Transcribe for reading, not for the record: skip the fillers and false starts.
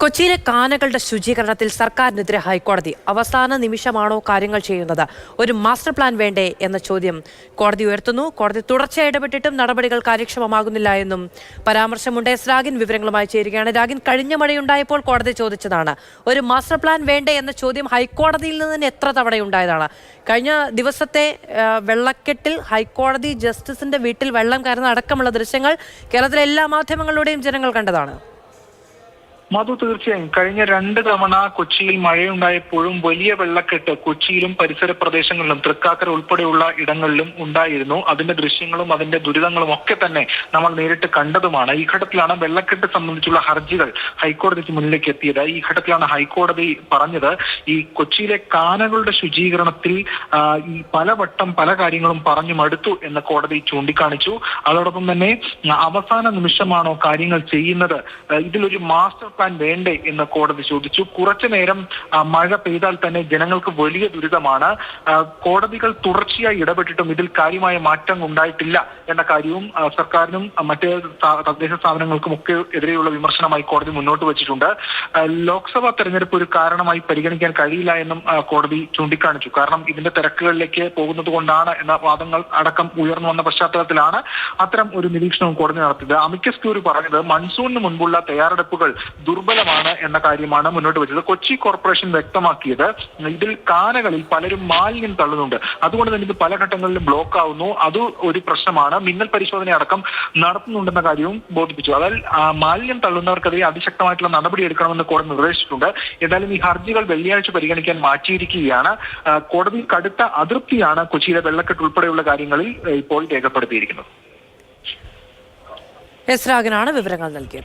കൊച്ചിയിലെ കാനകളുടെ ശുചീകരണത്തിൽ സർക്കാരിനെതിരെ ഹൈക്കോടതി. അവസാന നിമിഷമാണോ കാര്യങ്ങൾ ചെയ്യുന്നത്? ഒരു മാസ്റ്റർ പ്ലാൻ വേണ്ടേ എന്ന ചോദ്യം കോടതി ഉയർത്തുന്നു. കോടതി തുടർച്ചയായി ഇടപെട്ടിട്ടും നടപടികൾ കാര്യക്ഷമമാകുന്നില്ല എന്നും പരാമർശമുണ്ട്. രാഗിൻ വിവരങ്ങളുമായി ചേരുകയാണ്. രാഗിൻ, കഴിഞ്ഞ മഴയുണ്ടായപ്പോൾ കോടതി ചോദിച്ചതാണ് ഒരു മാസ്റ്റർ പ്ലാൻ വേണ്ടേ എന്ന ചോദ്യം ഹൈക്കോടതിയിൽ നിന്ന് തന്നെ എത്ര തവണയുണ്ടായതാണ്. കഴിഞ്ഞ ദിവസത്തെ വെള്ളക്കെട്ടിൽ ഹൈക്കോടതി ജസ്റ്റിസിന്റെ വീട്ടിൽ വെള്ളം കയറുന്ന അടക്കമുള്ള ദൃശ്യങ്ങൾ കേരളത്തിലെ എല്ലാ മാധ്യമങ്ങളിലൂടെയും ജനങ്ങൾ കണ്ടതാണ്. മധു, തീർച്ചയായും കഴിഞ്ഞ 2 തവണ കൊച്ചിയിൽ മഴയുണ്ടായപ്പോഴും വലിയ വെള്ളക്കെട്ട് കൊച്ചിയിലും പരിസര പ്രദേശങ്ങളിലും തൃക്കാക്കര ഉൾപ്പെടെയുള്ള ഇടങ്ങളിലും ഉണ്ടായിരുന്നു. അതിന്റെ ദൃശ്യങ്ങളും അതിന്റെ ദുരിതങ്ങളും ഒക്കെ തന്നെ നമ്മൾ നേരിട്ട് കണ്ടതുമാണ്. ഈ ഘട്ടത്തിലാണ് വെള്ളക്കെട്ട് സംബന്ധിച്ചുള്ള ഹർജികൾ ഹൈക്കോടതിക്ക് മുന്നിലേക്ക് എത്തിയത്. ഈ ഘട്ടത്തിലാണ് ഹൈക്കോടതി പറഞ്ഞത് ഈ കൊച്ചിയിലെ കാനകളുടെ ശുചീകരണത്തിൽ ഈ പലവട്ടം പല കാര്യങ്ങളും പറഞ്ഞു മടുത്തു എന്ന് കോടതി ചൂണ്ടിക്കാണിച്ചു. അതോടൊപ്പം തന്നെ അവസാന നിമിഷമാണോ കാര്യങ്ങൾ ചെയ്യുന്നത്, ഇതിലൊരു മാസ്റ്റർ പ്ലാൻ വേണ്ടേ എന്ന് കോടതി ചോദിച്ചു. കുറച്ചു നേരം മഴ പെയ്താൽ തന്നെ ജനങ്ങൾക്ക് വലിയ ദുരിതമാണ്. കോടതികൾ തുടർച്ചയായി ഇടപെട്ടിട്ടും ഇതിൽ കാര്യമായ മാറ്റം ഉണ്ടായിട്ടില്ല എന്ന കാര്യവും സർക്കാരിനും മറ്റ് തദ്ദേശ സ്ഥാപനങ്ങൾക്കും ഒക്കെ എതിരെയുള്ള വിമർശനമായി കോടതി മുന്നോട്ട് വെച്ചിട്ടുണ്ട്. ലോക്സഭാ തെരഞ്ഞെടുപ്പ് ഒരു കാരണമായി പരിഗണിക്കാൻ കഴിയില്ല എന്നും കോടതി ചൂണ്ടിക്കാണിച്ചു. കാരണം ഇതിന്റെ തിരക്കുകളിലേക്ക് പോകുന്നത് കൊണ്ടാണ് എന്ന വാദങ്ങൾ അടക്കം ഉയർന്നു വന്ന പശ്ചാത്തലത്തിലാണ് അത്തരം ഒരു നിരീക്ഷണവും കോടതി നടത്തിയത്. അമിക്കസ് ക്യൂറി പറഞ്ഞത് മൺസൂണിന് മുൻപുള്ള തയ്യാറെടുപ്പുകൾ ദുർബലമാണ് എന്ന കാര്യമാണ് മുന്നോട്ട് വെച്ചത്. കൊച്ചി കോർപ്പറേഷൻ വ്യക്തമാക്കിയത് ഇതിൽ കാനകളിൽ പലരും മാലിന്യം തള്ളുന്നുണ്ട്. അതുകൊണ്ട് തന്നെ ഇത് പല ഘട്ടങ്ങളിലും ബ്ലോക്ക് ആവുന്നു. അത് ഒരു പ്രശ്നമാണ്. മിന്നൽ പരിശോധന അടക്കം നടത്തുന്നുണ്ടെന്ന കാര്യവും ബോധിപ്പിച്ചു. അതായത് മാലിന്യം തള്ളുന്നവർക്കെതിരെ അതിശക്തമായിട്ടുള്ള നടപടി എടുക്കണമെന്ന് കോടതി നിർദ്ദേശിച്ചിട്ടുണ്ട്. ഏതായാലും ഈ ഹർജികൾ വെള്ളിയാഴ്ച പരിഗണിക്കാൻ മാറ്റിയിരിക്കുകയാണ്. കോടതി കടുത്ത അതൃപ്തിയാണ് കൊച്ചിയിലെ വെള്ളക്കെട്ട് ഉൾപ്പെടെയുള്ള കാര്യങ്ങളിൽ ഇപ്പോൾ രേഖപ്പെടുത്തിയിരിക്കുന്നത്. രാഗിനാണ് വിവരങ്ങൾ നൽകിയത്.